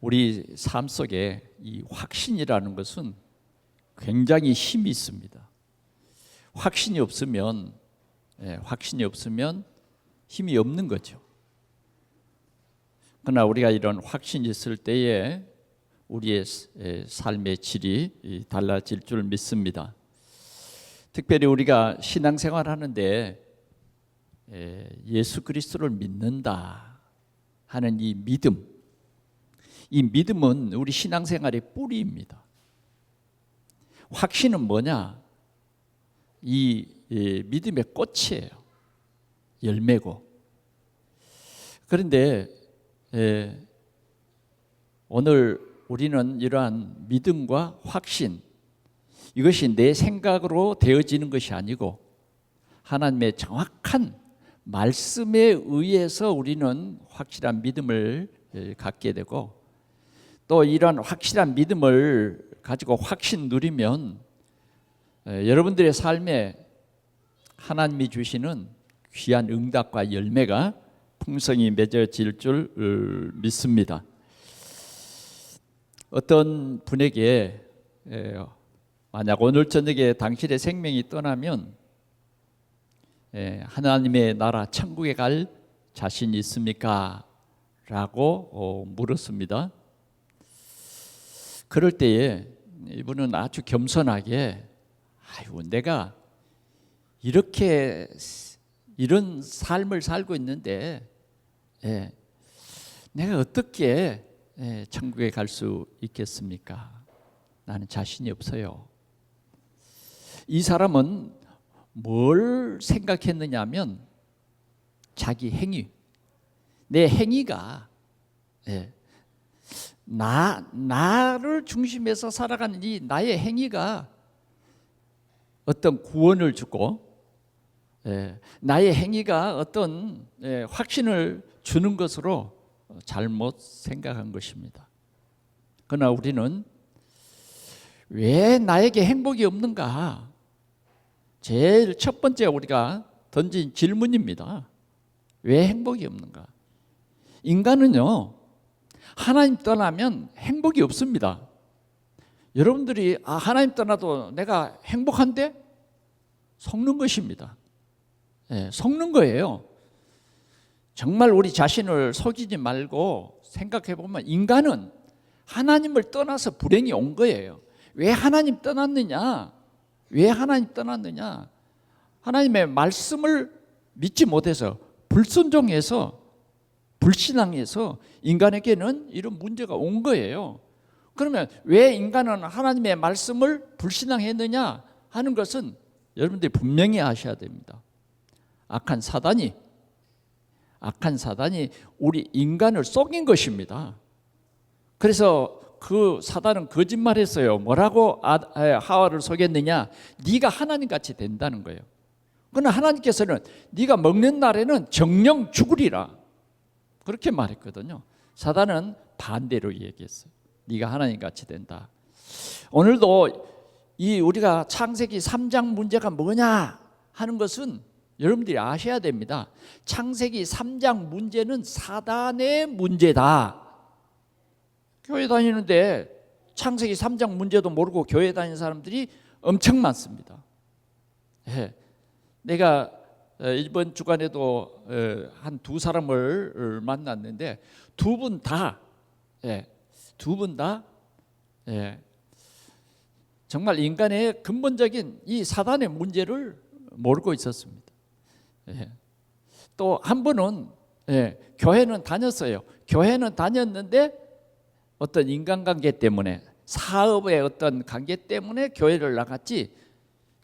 우리 삶 속에 이 확신이라는 것은 굉장히 힘이 있습니다. 확신이 없으면 힘이 없는 거죠. 그러나 우리가 이런 확신이 있을 때에 우리의 삶의 질이 달라질 줄 믿습니다. 특별히 우리가 신앙생활 하는데 예수 그리스도를 믿는다 하는 이 믿음은 우리 신앙생활의 뿌리입니다. 확신은 뭐냐? 이 믿음의 꽃이에요. 열매고. 그런데 오늘 우리는 이러한 믿음과 확신, 이것이 내 생각으로 되어지는 것이 아니고 하나님의 정확한 말씀에 의해서 우리는 확실한 믿음을 갖게 되고, 또 이런 확실한 믿음을 가지고 확신 누리면 여러분들의 삶에 하나님이 주시는 귀한 응답과 열매가 풍성히 맺어질 줄 믿습니다. 어떤 분에게 만약 오늘 저녁에 당신의 생명이 떠나면 하나님의 나라 천국에 갈 자신이 있습니까? 라고 물었습니다. 그럴 때에 이분은 아주 겸손하게 내가 이런 삶을 살고 있는데 내가 어떻게 천국에 갈 수 있겠습니까? 나는 자신이 없어요. 이 사람은 뭘 생각했느냐 하면 자기 행위, 내 행위가 나를 중심해서 살아가는 이 나의 행위가 어떤 구원을 주고 나의 행위가 어떤 확신을 주는 것으로 잘못 생각한 것입니다. 그러나 우리는 왜 나에게 행복이 없는가? 제일 첫 번째 우리가 던진 질문입니다. 왜 행복이 없는가? 인간은요, 하나님 떠나면 행복이 없습니다. 여러분들이 하나님 떠나도 내가 행복한데? 속는 것입니다. 속는 거예요. 정말 우리 자신을 속이지 말고 생각해 보면 인간은 하나님을 떠나서 불행이 온 거예요. 왜 하나님 떠났느냐? 하나님의 말씀을 믿지 못해서 불순종해서 불신앙해서 인간에게는 이런 문제가 온 거예요. 그러면 왜 인간은 하나님의 말씀을 불신앙했느냐 하는 것은 여러분들이 분명히 아셔야 됩니다. 악한 사단이 우리 인간을 속인 것입니다. 그래서 그 사단은 거짓말했어요. 뭐라고 하와를 속였느냐? 네가 하나님같이 된다는 거예요. 그러나 하나님께서는 네가 먹는 날에는 정령 죽으리라, 그렇게 말했거든요. 사단은 반대로 얘기했어요. 네가 하나님같이 된다. 오늘도 우리가 창세기 3장 문제가 뭐냐 하는 것은 여러분들이 아셔야 됩니다. 창세기 3장 문제는 사단의 문제다. 교회 다니는데 창세기 3장 문제도 모르고 교회 다니는 사람들이 엄청 많습니다. 내가 이번 주간에도 한 두 사람을 만났는데 두 분 다 정말 인간의 근본적인 이 사단의 문제를 모르고 있었습니다. 또 한 분은 교회는 다녔어요. 교회는 다녔는데 어떤 인간관계 때문에, 사업의 어떤 관계 때문에 교회를 나갔지,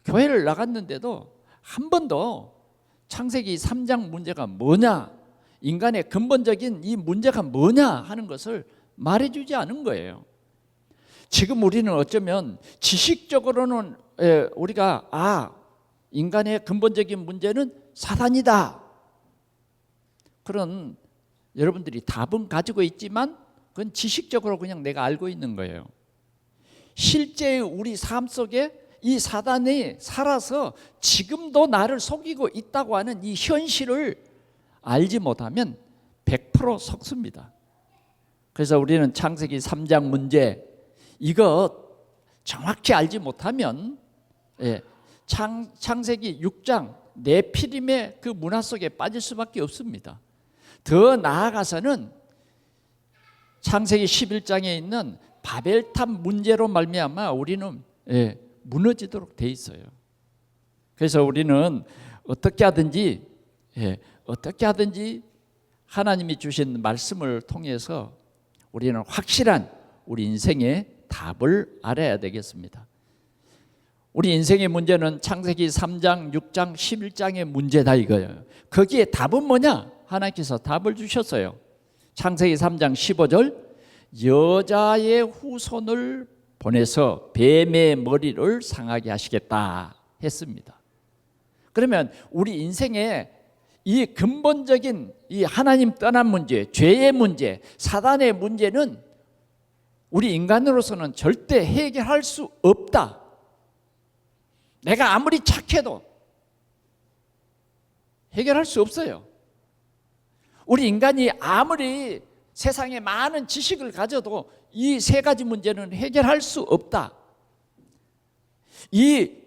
교회를 나갔는데도 한 번도 창세기 3장 문제가 뭐냐, 인간의 근본적인 이 문제가 뭐냐 하는 것을 말해주지 않은 거예요. 지금 우리는 어쩌면 지식적으로는 우리가 인간의 근본적인 문제는 사단이다, 그런 여러분들이 답은 가지고 있지만 그건 지식적으로 그냥 내가 알고 있는 거예요. 실제 우리 삶 속에 이 사단이 살아서 지금도 나를 속이고 있다고 하는 이 현실을 알지 못하면 100% 속습니다. 그래서 우리는 창세기 3장 문제 이거 정확히 알지 못하면 창세기 6장 네피림의 그 문화 속에 빠질 수밖에 없습니다. 더 나아가서는 창세기 11장에 있는 바벨탑 문제로 말미암아 우리는 무너지도록 돼 있어요. 그래서 우리는 어떻게 하든지 하나님이 주신 말씀을 통해서 우리는 확실한 우리 인생의 답을 알아야 되겠습니다. 우리 인생의 문제는 창세기 3장, 6장, 11장의 문제다 이거예요. 거기에 답은 뭐냐? 하나님께서 답을 주셨어요. 창세기 3장 15절 여자의 후손을 보내서 뱀의 머리를 상하게 하시겠다 했습니다. 그러면 우리 인생의 이 근본적인 이 하나님 떠난 문제, 죄의 문제, 사단의 문제는 우리 인간으로서는 절대 해결할 수 없다. 내가 아무리 착해도 해결할 수 없어요. 우리 인간이 아무리 세상에 많은 지식을 가져도 이 세 가지 문제는 해결할 수 없다. 이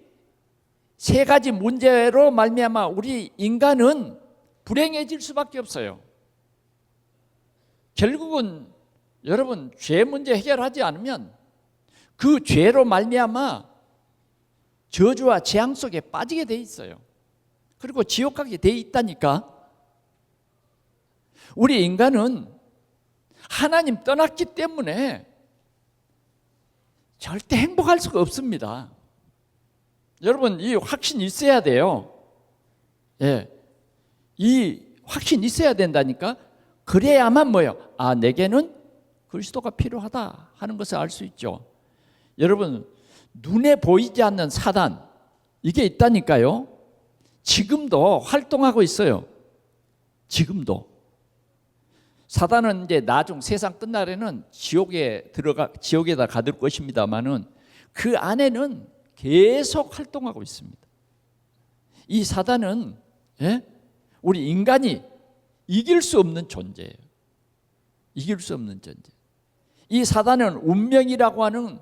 세 가지 문제로 말미암아 우리 인간은 불행해질 수밖에 없어요. 결국은 여러분 죄 문제 해결하지 않으면 그 죄로 말미암아 저주와 재앙 속에 빠지게 돼 있어요. 그리고 지옥 가게 돼 있다니까. 우리 인간은 하나님 떠났기 때문에 절대 행복할 수가 없습니다. 여러분 이 확신 있어야 돼요. 이 확신 있어야 된다니까. 그래야만 뭐예요? 아, 내게는 그리스도가 필요하다 하는 것을 알 수 있죠. 여러분 눈에 보이지 않는 사단 이게 있다니까요. 지금도 활동하고 있어요. 지금도. 사단은 이제 나중 세상 끝날에는 지옥에다 가둘 것입니다만은 그 안에는 계속 활동하고 있습니다. 이 사단은 우리 인간이 이길 수 없는 존재예요. 이길 수 없는 존재. 이 사단은 운명이라고 하는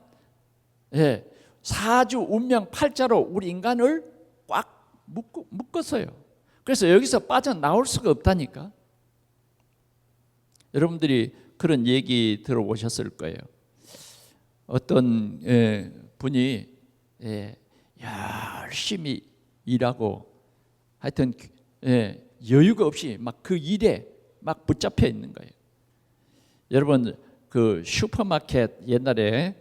사주 운명 팔자로 우리 인간을 꽉 묶었어요. 그래서 여기서 빠져나올 수가 없다니까. 여러분들이 그런 얘기 들어보셨을 거예요. 어떤 분이 열심히 일하고 하여튼 여유가 없이 막 그 일에 막 붙잡혀 있는 거예요. 여러분 그 슈퍼마켓 옛날에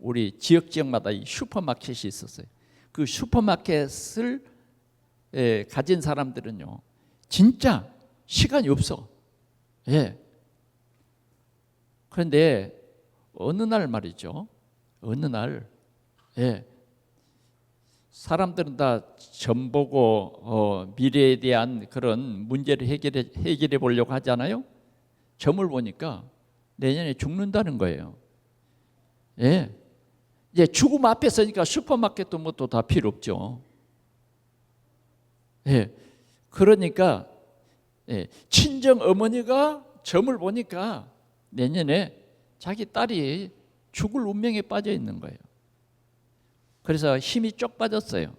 우리 지역마다 이 슈퍼마켓이 있었어요. 그 슈퍼마켓을 가진 사람들은요 진짜 시간이 없어. 그런데 어느 날 말이죠. 어느 날 사람들은 다 점 보고 미래에 대한 그런 문제를 해결해 보려고 하잖아요. 점을 보니까 내년에 죽는다는 거예요. 이제 죽음 앞에 서니까 슈퍼마켓도 뭐 또 다 필요 없죠. 그러니까 친정 어머니가 점을 보니까 내년에 자기 딸이 죽을 운명에 빠져 있는 거예요. 그래서 힘이 쪽 빠졌어요.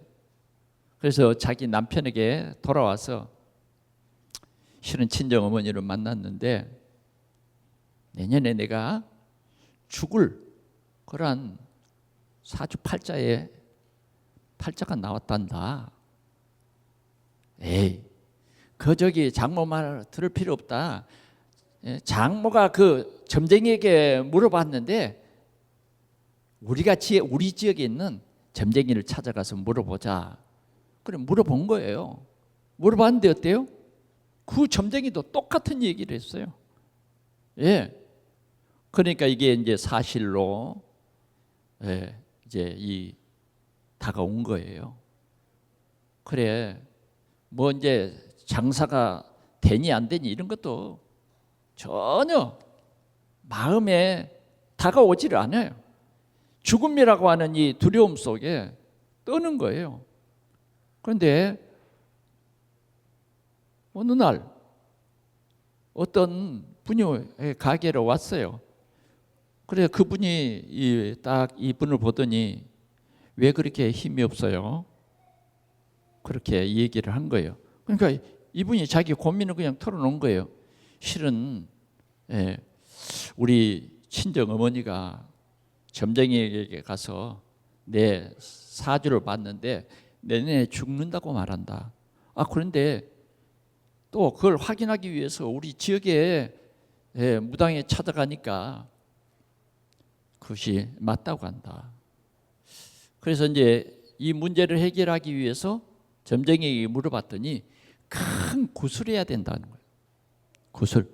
그래서 자기 남편에게 돌아와서 실은 친정 어머니를 만났는데 내년에 내가 죽을 그러한 사주팔자에 팔자가 나왔단다. 에이, 저기 장모 말 들을 필요 없다. 장모가 그 점쟁이에게 물어봤는데 우리 지역에 있는 점쟁이를 찾아가서 물어보자. 그래 물어본 거예요. 물어봤는데 어때요? 그 점쟁이도 똑같은 얘기를 했어요. 그러니까 이게 이제 사실로 이제 다가온 거예요. 그래 뭐 이제 장사가 되니 안 되니 이런 것도 전혀 마음에 다가오지를 않아요. 죽음이라고 하는 이 두려움 속에 떠는 거예요. 그런데 어느 날 어떤 분이 가게로 왔어요. 그래 그분이 딱 이분을 보더니 왜 그렇게 힘이 없어요? 그렇게 얘기를 한 거예요. 그러니까 이분이 자기 고민을 그냥 털어놓은 거예요. 실은 우리 친정 어머니가 점쟁이에게 가서 내 사주를 봤는데 내년에 죽는다고 말한다. 그런데 또 그걸 확인하기 위해서 우리 지역에 무당에 찾아가니까 그것이 맞다고 한다. 그래서 이제 이 문제를 해결하기 위해서 점쟁이에게 물어봤더니 큰 구슬을 해야 된다는 거예요. 구슬.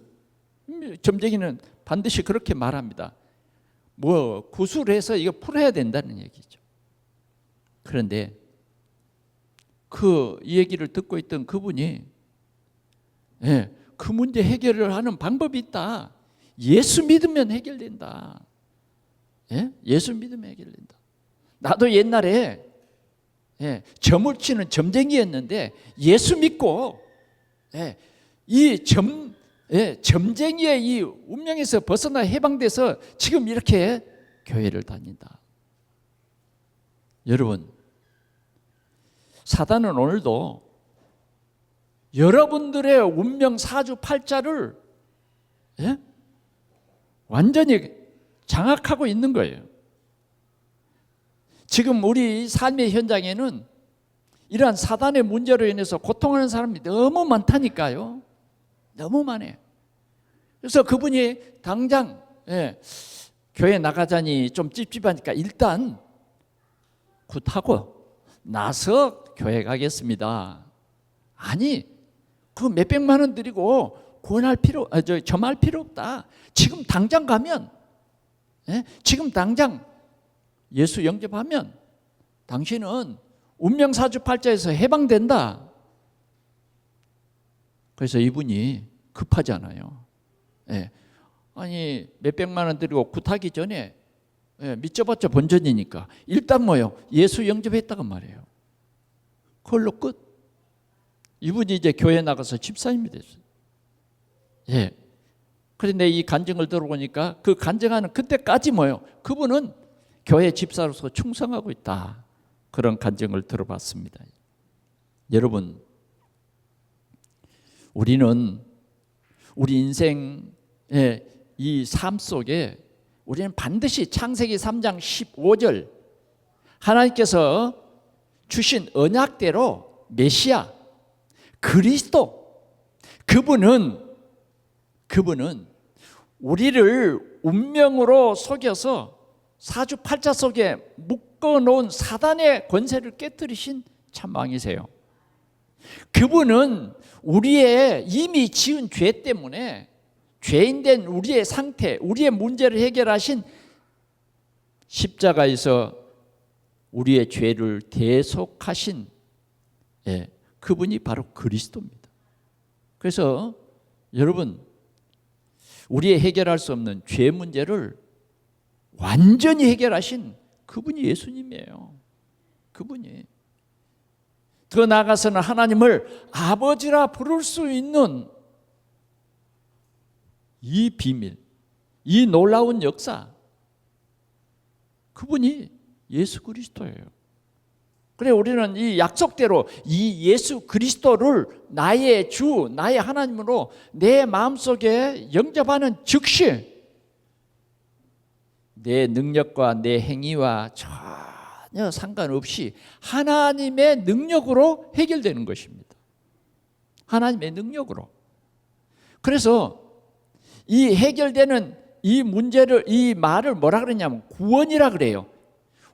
점쟁이는 반드시 그렇게 말합니다. 뭐 구슬해서 이거 풀어야 된다는 얘기죠. 그런데 이 얘기를 듣고 있던 그분이 그 문제 해결을 하는 방법이 있다. 예수 믿으면 해결된다. 예수 믿으면 해결된다. 나도 옛날에 점을 치는 점쟁이였는데 예수 믿고 이 점쟁이의 이 운명에서 벗어나 해방돼서 지금 이렇게 교회를 다닌다. 여러분, 사단은 오늘도 여러분들의 운명 사주팔자를 완전히 장악하고 있는 거예요. 지금 우리 삶의 현장에는 이러한 사단의 문제로 인해서 고통하는 사람이 너무 많다니까요. 너무 많아요. 그래서 그분이 당장 교회 나가자니 좀 찝찝하니까 일단 굿하고 나서 교회 가겠습니다. 아니, 그 몇백만 원 드리고 점할 필요 없다. 지금 당장 가면, 지금 당장 예수 영접하면 당신은 운명사주팔자에서 해방된다. 그래서 이분이 급하잖아요. 아니 몇백만 원 드리고 굿하기 전에 믿져봤자 본전이니까 일단 뭐요? 예수 영접했다고 말해요. 그걸로 끝. 이분이 이제 교회 나가서 집사님이 됐어요. 그런데 이 간증을 들어보니까 그 간증하는 그때까지 뭐요? 그분은 교회 집사로서 충성하고 있다. 그런 간증을 들어봤습니다. 여러분, 우리는 우리 인생의 이 삶 속에 우리는 반드시 창세기 3장 15절 하나님께서 주신 언약대로 메시아 그리스도 그분은 우리를 운명으로 속여서 사주팔자 속에 묶어놓은 사단의 권세를 깨뜨리신 참 왕이세요. 그분은 우리의 이미 지은 죄 때문에 죄인된 우리의 상태, 우리의 문제를 해결하신 십자가에서 우리의 죄를 대속하신 그분이 바로 그리스도입니다. 그래서 여러분, 우리의 해결할 수 없는 죄 문제를 완전히 해결하신 그분이 예수님이에요. 그분이. 더 나아가서는 하나님을 아버지라 부를 수 있는 이 비밀, 이 놀라운 역사, 그분이 예수 그리스도예요. 그래 우리는 이 약속대로 이 예수 그리스도를 나의 주, 나의 하나님으로 내 마음속에 영접하는 즉시 내 능력과 내 행위와 전혀 상관없이 하나님의 능력으로 해결되는 것입니다. 하나님의 능력으로. 그래서 이 해결되는 이 문제를, 이 말을 뭐라 그러냐면 구원이라 그래요.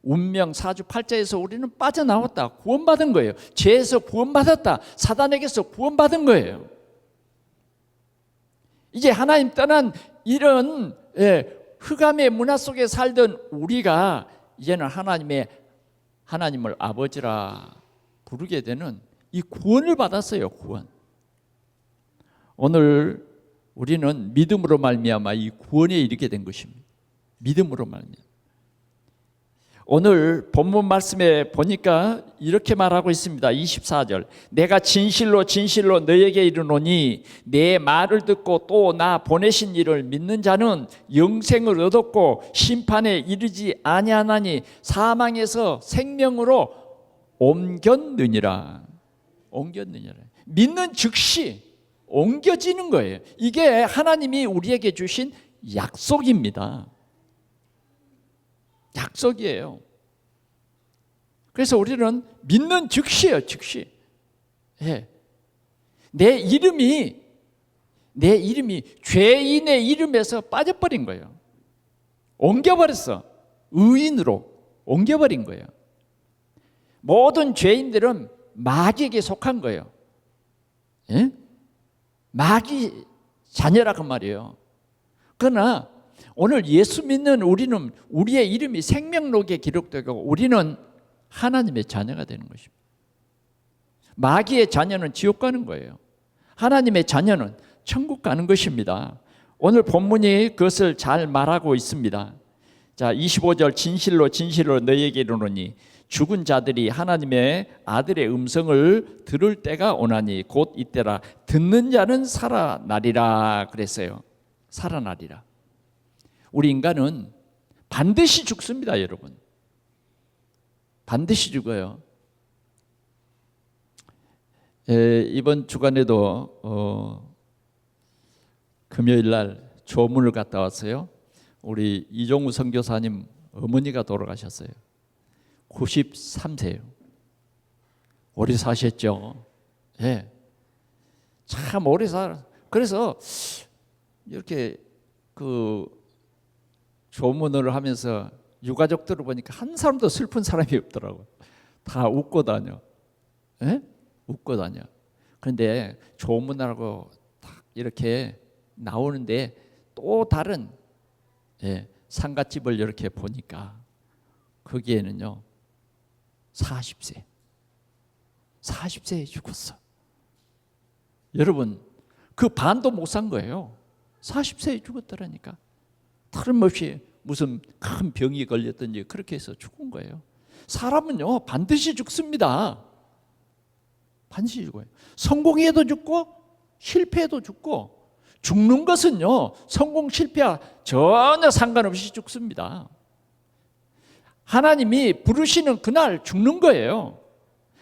운명 사주팔자에서 우리는 빠져나왔다. 구원받은 거예요. 죄에서 구원받았다. 사단에게서 구원받은 거예요. 이제 하나님 떠난 이런 흑암의 문화 속에 살던 우리가 이제는 하나님을 아버지라 부르게 되는 이 구원을 받았어요. 구원. 오늘 우리는 믿음으로 말미암아 이 구원에 이르게 된 것입니다. 믿음으로 말미암아. 오늘 본문 말씀에 보니까 이렇게 말하고 있습니다. 24절. 내가 진실로 진실로 너에게 이르노니 내 말을 듣고 또 나 보내신 이를 믿는 자는 영생을 얻었고 심판에 이르지 아니하나니 사망에서 생명으로 옮겼느니라. 옮겼느니라. 믿는 즉시 옮겨지는 거예요. 이게 하나님이 우리에게 주신 약속입니다. 약속이에요. 그래서 우리는 믿는 즉시예요. 즉시. 예. 내 이름이 죄인의 이름에서 빠져버린 거예요. 옮겨버렸어. 의인으로 옮겨버린 거예요. 모든 죄인들은 마귀에게 속한 거예요. 예? 마귀 자녀라고 말이에요. 그러나 오늘 예수 믿는 우리는 우리의 이름이 생명록에 기록되고 우리는 하나님의 자녀가 되는 것입니다. 마귀의 자녀는 지옥 가는 거예요. 하나님의 자녀는 천국 가는 것입니다. 오늘 본문이 그것을 잘 말하고 있습니다. 자, 25절 진실로 진실로 너희에게 이르노니 죽은 자들이 하나님의 아들의 음성을 들을 때가 오나니 곧 이때라. 듣는 자는 살아나리라 그랬어요. 살아나리라. 우리 인간은 반드시 죽습니다, 여러분. 반드시 죽어요. 이번 주간에도 금요일 날 조문을 갔다 왔어요. 우리 이종우 선교사님 어머니가 돌아가셨어요. 93세예요. 오래 사셨죠. 예. 참 오래 살. 그래서 이렇게 그 조문을 하면서 유가족들을 보니까 한 사람도 슬픈 사람이 없더라고요. 다 웃고 다녀. 예? 웃고 다녀. 그런데 조문하고 딱 이렇게 나오는데 또 다른 상갓집을 이렇게 보니까 거기에는요 40세에 죽었어. 여러분 그 반도 못 산 거예요. 40세에 죽었더라니까. 틀림없이 무슨 큰 병이 걸렸든지 그렇게 해서 죽은 거예요. 사람은요 반드시 죽습니다. 반드시 죽어요. 성공해도 죽고 실패해도 죽고, 죽는 것은요 성공 실패와 전혀 상관없이 죽습니다. 하나님이 부르시는 그날 죽는 거예요.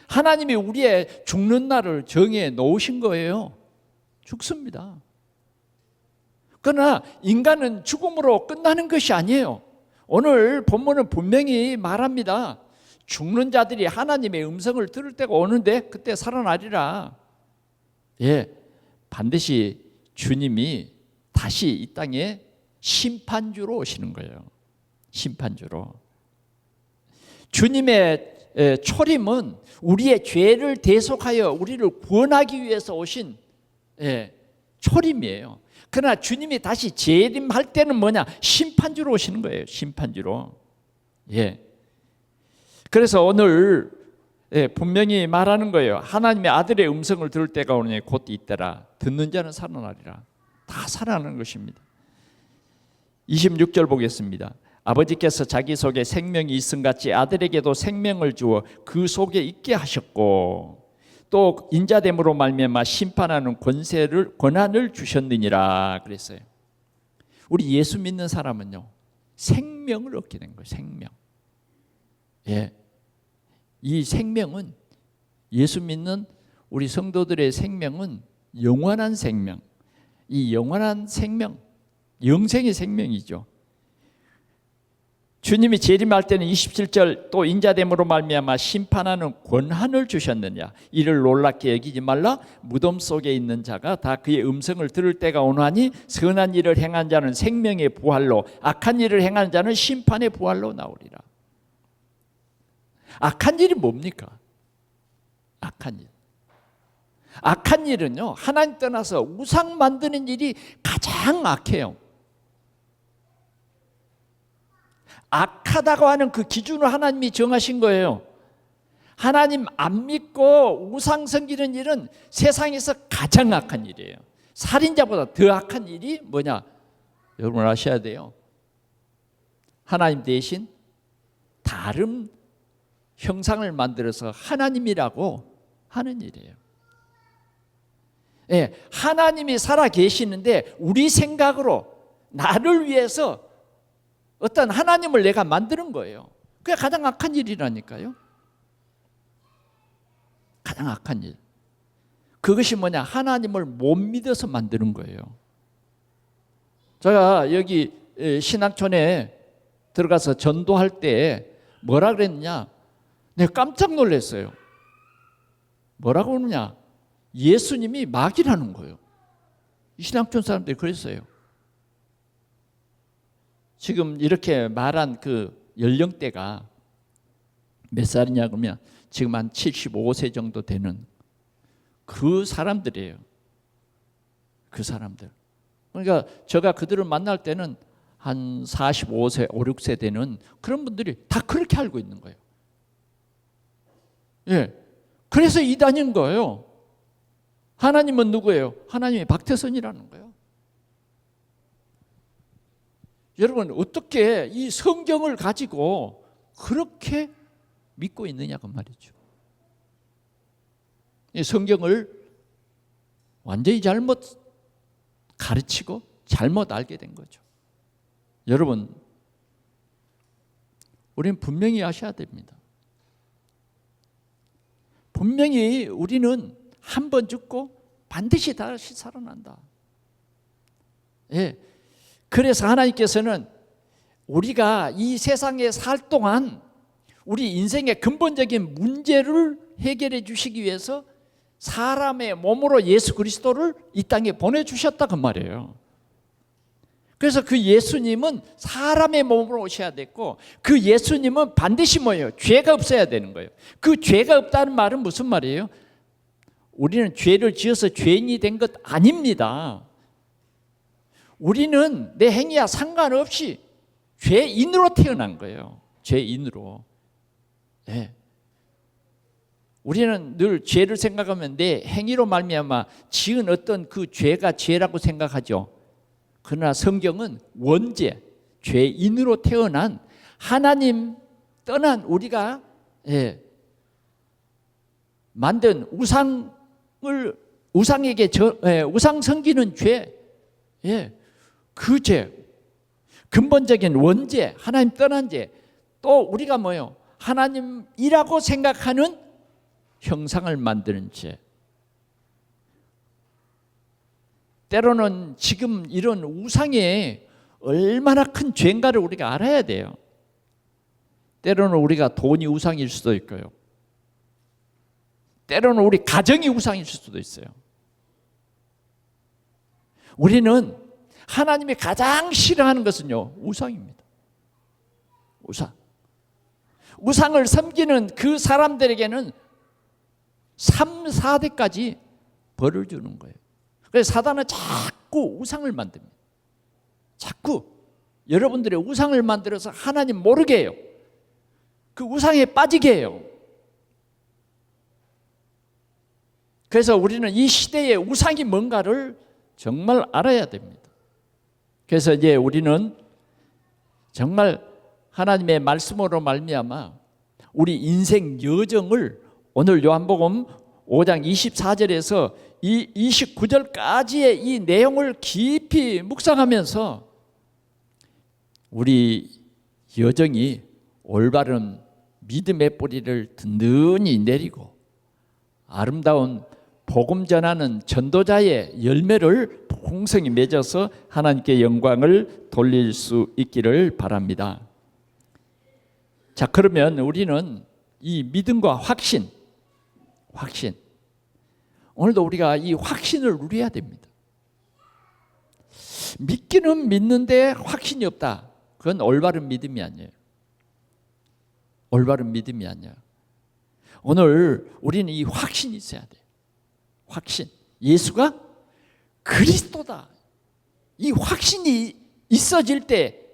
하나님이 우리의 죽는 날을 정해 놓으신 거예요. 죽습니다. 그러나 인간은 죽음으로 끝나는 것이 아니에요. 오늘 본문은 분명히 말합니다. 죽는 자들이 하나님의 음성을 들을 때가 오는데 그때 살아나리라. 예, 반드시 주님이 다시 이 땅에 심판주로 오시는 거예요. 심판주로. 주님의 초림은 우리의 죄를 대속하여 우리를 구원하기 위해서 오신 초림이에요. 그러나 주님이 다시 재림할 때는 뭐냐? 심판주로 오시는 거예요. 심판주로. 예. 그래서 오늘 분명히 말하는 거예요. 하나님의 아들의 음성을 들을 때가 오니 곧 이때라. 듣는 자는 살아나리라. 다 살아나는 것입니다. 26절 보겠습니다. 아버지께서 자기 속에 생명이 있음같이 아들에게도 생명을 주어 그 속에 있게 하셨고 또 인자됨으로 말미암아 심판하는 권한을 주셨느니라 그랬어요. 우리 예수 믿는 사람은요 생명을 얻게 된 거예요. 생명. 예. 이 생명은, 예수 믿는 우리 성도들의 생명은 영원한 생명. 이 영원한 생명, 영생의 생명이죠. 주님이 재림할 때는 27절 또 인자됨으로 말미암아 심판하는 권한을 주셨느냐. 이를 놀랍게 여기지 말라. 무덤 속에 있는 자가 다 그의 음성을 들을 때가 오나니 선한 일을 행한 자는 생명의 부활로, 악한 일을 행한 자는 심판의 부활로 나오리라. 악한 일이 뭡니까? 악한 일. 악한 일은요 하나님 떠나서 우상 만드는 일이 가장 악해요. 악하다고 하는 그 기준을 하나님이 정하신 거예요. 하나님 안 믿고 우상 섬기는 일은 세상에서 가장 악한 일이에요. 살인자보다 더 악한 일이 뭐냐? 여러분 아셔야 돼요. 하나님 대신 다른 형상을 만들어서 하나님이라고 하는 일이에요. 예, 하나님이 살아 계시는데 우리 생각으로 나를 위해서 어떤 하나님을 내가 만드는 거예요. 그게 가장 악한 일이라니까요. 가장 악한 일. 그것이 뭐냐? 하나님을 못 믿어서 만드는 거예요. 제가 여기 신학촌에 들어가서 전도할 때 뭐라 그랬느냐? 내가 깜짝 놀랐어요. 뭐라고 그러느냐? 예수님이 마귀라는 거예요. 이 신학촌 사람들이 그랬어요. 지금 이렇게 말한 그 연령대가 몇 살이냐 그러면 지금 한 75세 정도 되는 그 사람들이에요. 그 사람들. 그러니까 제가 그들을 만날 때는 한 45세, 5, 6세 되는 그런 분들이 다 그렇게 알고 있는 거예요. 예. 그래서 이단인 거예요. 하나님은 누구예요? 하나님이 박태선이라는 거예요. 여러분, 어떻게 이 성경을 가지고 그렇게 믿고 있느냐 그 말이죠. 이 성경을 완전히 잘못 가르치고 잘못 알게 된 거죠. 여러분, 우리는 분명히 아셔야 됩니다. 분명히 우리는 한 번 죽고 반드시 다시 살아난다. 예. 그래서 하나님께서는 우리가 이 세상에 살 동안 우리 인생의 근본적인 문제를 해결해 주시기 위해서 사람의 몸으로 예수 그리스도를 이 땅에 보내주셨다 그 말이에요. 그래서 그 예수님은 사람의 몸으로 오셔야 됐고 그 예수님은 반드시 뭐예요? 죄가 없어야 되는 거예요. 그 죄가 없다는 말은 무슨 말이에요? 우리는 죄를 지어서 죄인이 된 것 아닙니다. 우리는 내 행위와 상관없이 죄인으로 태어난 거예요. 죄인으로. 네. 우리는 늘 죄를 생각하면 내 행위로 말미암아 지은 어떤 그 죄가 죄라고 생각하죠. 그러나 성경은 원죄, 죄인으로 태어난 하나님 떠난 우리가 만든 우상에게 우상 섬기는 죄, 그 죄, 근본적인 원죄, 하나님 떠난 죄, 또 우리가 뭐요? 하나님이라고 생각하는 형상을 만드는 죄. 때로는 지금 이런 우상에 얼마나 큰 죄인가를 우리가 알아야 돼요. 때로는 우리가 돈이 우상일 수도 있고요. 때로는 우리 가정이 우상일 수도 있어요. 우리는 하나님이 가장 싫어하는 것은요, 우상입니다. 우상. 우상을 섬기는 그 사람들에게는 3, 4대까지 벌을 주는 거예요. 그래서 사단은 자꾸 우상을 만듭니다. 자꾸 여러분들의 우상을 만들어서 하나님 모르게 해요. 그 우상에 빠지게 해요. 그래서 우리는 이 시대의 우상이 뭔가를 정말 알아야 됩니다. 그래서 이제 우리는 정말 하나님의 말씀으로 말미암아 우리 인생 여정을 오늘 요한복음 5장 24절에서 이 29절까지의 이 내용을 깊이 묵상하면서 우리 여정이 올바른 믿음의 뿌리를 든든히 내리고 아름다운 복음 전하는 전도자의 열매를 풍성히 맺어서 하나님께 영광을 돌릴 수 있기를 바랍니다. 자, 그러면 우리는 이 믿음과 확신, 오늘도 우리가 이 확신을 누려야 됩니다. 믿기는 믿는데 확신이 없다. 그건 올바른 믿음이 아니에요. 올바른 믿음이 아니야. 오늘 우리는 이 확신이 있어야 돼요. 확신. 예수가 그리스도다. 이 확신이 있어질 때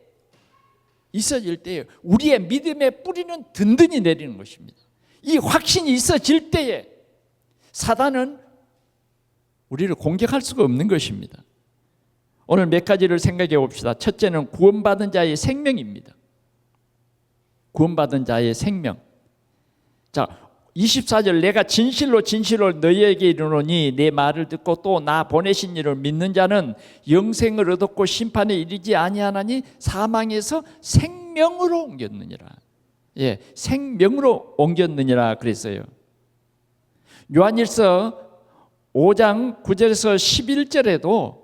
우리의 믿음의 뿌리는 든든히 내리는 것입니다. 이 확신이 있어질 때에 사단은 우리를 공격할 수가 없는 것입니다. 오늘 몇 가지를 생각해 봅시다. 첫째는 구원받은 자의 생명입니다. 구원받은 자의 생명. 자, 24절 내가 진실로 진실로 너희에게 이르노니 내 말을 듣고 또 나 보내신 이를 믿는 자는 영생을 얻었고 심판에 이르지 아니하나니 사망에서 생명으로 옮겼느니라. 예, 생명으로 옮겼느니라 그랬어요. 요한일서 5장 9절에서 11절에도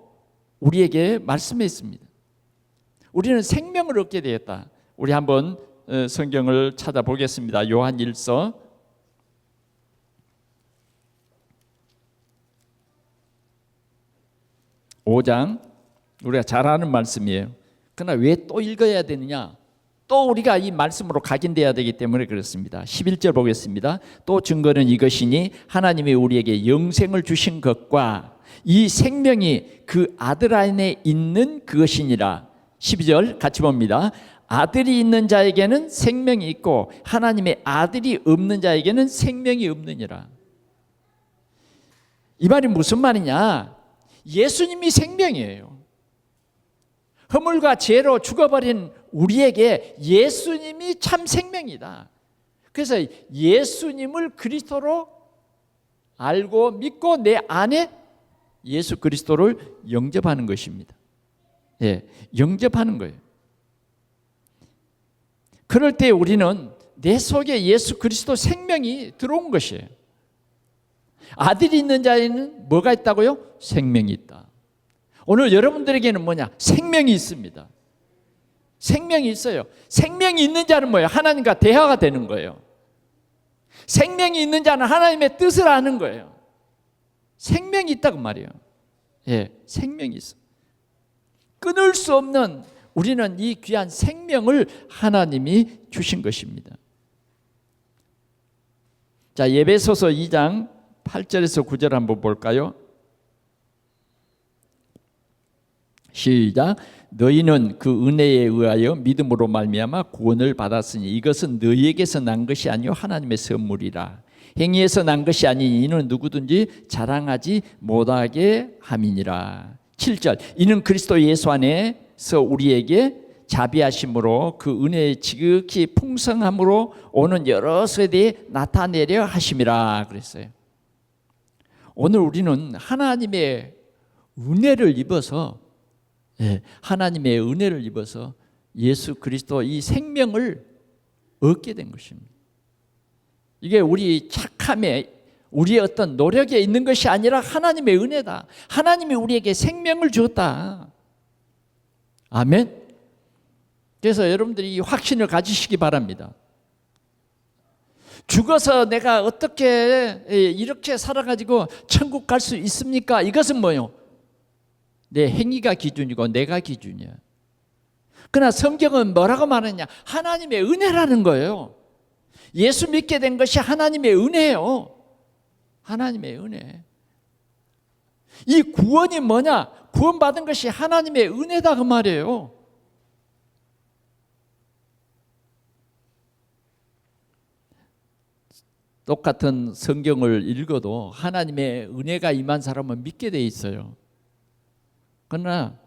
우리에게 말씀했습니다. 우리는 생명을 얻게 되었다. 우리 한번 성경을 찾아보겠습니다. 요한일서 5장, 우리가 잘 아는 말씀이에요. 그러나 왜 또 읽어야 되느냐? 또 우리가 이 말씀으로 각인되어야 되기 때문에 그렇습니다. 11절 보겠습니다. 또 증거는 이것이니 하나님이 우리에게 영생을 주신 것과 이 생명이 그 아들 안에 있는 그것이니라. 12절 같이 봅니다. 아들이 있는 자에게는 생명이 있고 하나님의 아들이 없는 자에게는 생명이 없느니라. 이 말이 무슨 말이냐? 예수님이 생명이에요. 허물과 죄로 죽어버린 우리에게 예수님이 참 생명이다. 그래서 예수님을 그리스도로 알고 믿고 내 안에 예수 그리스도를 영접하는 것입니다. 예, 영접하는 거예요. 그럴 때 우리는 내 속에 예수 그리스도 생명이 들어온 것이에요. 아들이 있는 자에는 뭐가 있다고요? 생명이 있다. 오늘 여러분들에게는 뭐냐? 생명이 있습니다. 생명이 있어요. 생명이 있는 자는 뭐예요? 하나님과 대화가 되는 거예요. 생명이 있는 자는 하나님의 뜻을 아는 거예요. 생명이 있다고 말이에요. 예, 생명이 있어. 끊을 수 없는 우리는 이 귀한 생명을 하나님이 주신 것입니다. 자, 에베소서 2장 8절에서 9절 한번 볼까요? 시작. 너희는 그 은혜에 의하여 믿음으로 말미암아 구원을 받았으니 이것은 너희에게서 난 것이 아니요 하나님의 선물이라. 행위에서 난 것이 아니니 이는 누구든지 자랑하지 못하게 함이니라. 7절. 이는 그리스도 예수 안에서 우리에게 자비하심으로 그 은혜의 지극히 풍성함으로 오는 여러 세대에 나타내려 하심이라 그랬어요. 오늘 우리는 하나님의 은혜를 입어서 하나님의 은혜를 입어서 예수 그리스도 이 생명을 얻게 된 것입니다. 이게 우리 착함에 우리의 어떤 노력에 있는 것이 아니라 하나님의 은혜다. 하나님이 우리에게 생명을 주었다. 아멘. 그래서 여러분들이 이 확신을 가지시기 바랍니다. 죽어서 내가 어떻게 이렇게 살아가지고 천국 갈 수 있습니까? 이것은 뭐예요? 내 행위가 기준이고 내가 기준이야. 그러나 성경은 뭐라고 말하냐? 하나님의 은혜라는 거예요. 예수 믿게 된 것이 하나님의 은혜예요. 하나님의 은혜. 이 구원이 뭐냐? 구원받은 것이 하나님의 은혜다 그 말이에요. 똑같은 성경을 읽어도 하나님의 은혜가 임한 사람은 믿게 돼 있어요. 그러나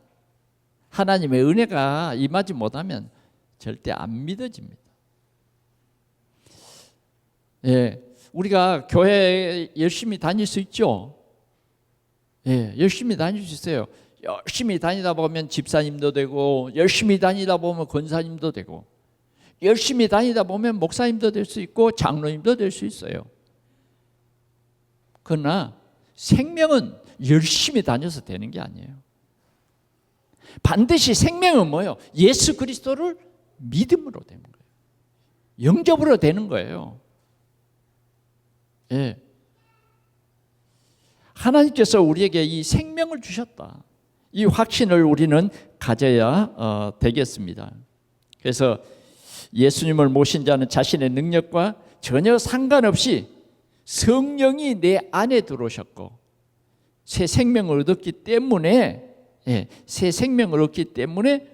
하나님의 은혜가 임하지 못하면 절대 안 믿어집니다. 예, 우리가 교회 열심히 다닐 수 있죠. 예, 열심히 다닐 수 있어요. 열심히 다니다 보면 집사님도 되고, 열심히 다니다 보면 권사님도 되고, 열심히 다니다 보면 목사님도 될 수 있고 장로님도 될 수 있어요. 그러나 생명은 열심히 다녀서 되는 게 아니에요. 반드시 생명은 뭐예요? 예수 그리스도를 믿음으로 되는 거예요. 영접으로 되는 거예요. 예. 하나님께서 우리에게 이 생명을 주셨다. 이 확신을 우리는 가져야 되겠습니다. 그래서 예수님을 모신 자는 자신의 능력과 전혀 상관없이 성령이 내 안에 들어오셨고 새 생명을 얻었기 때문에 새 생명을 얻기 때문에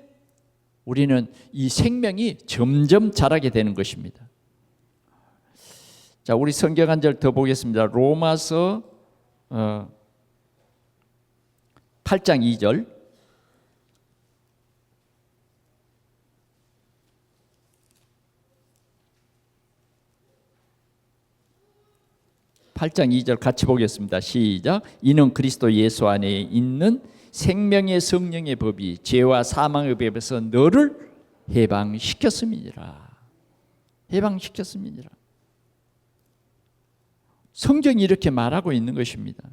우리는 이 생명이 점점 자라게 되는 것입니다. 자, 우리 성경 한 절 더 보겠습니다. 로마서 8장 2절. 8장 2절 같이 보겠습니다. 시작. 이는 그리스도 예수 안에 있는 생명의 성령의 법이 죄와 사망의 법에서 너를 해방시켰음이니라. 해방시켰음이니라. 성경이 이렇게 말하고 있는 것입니다.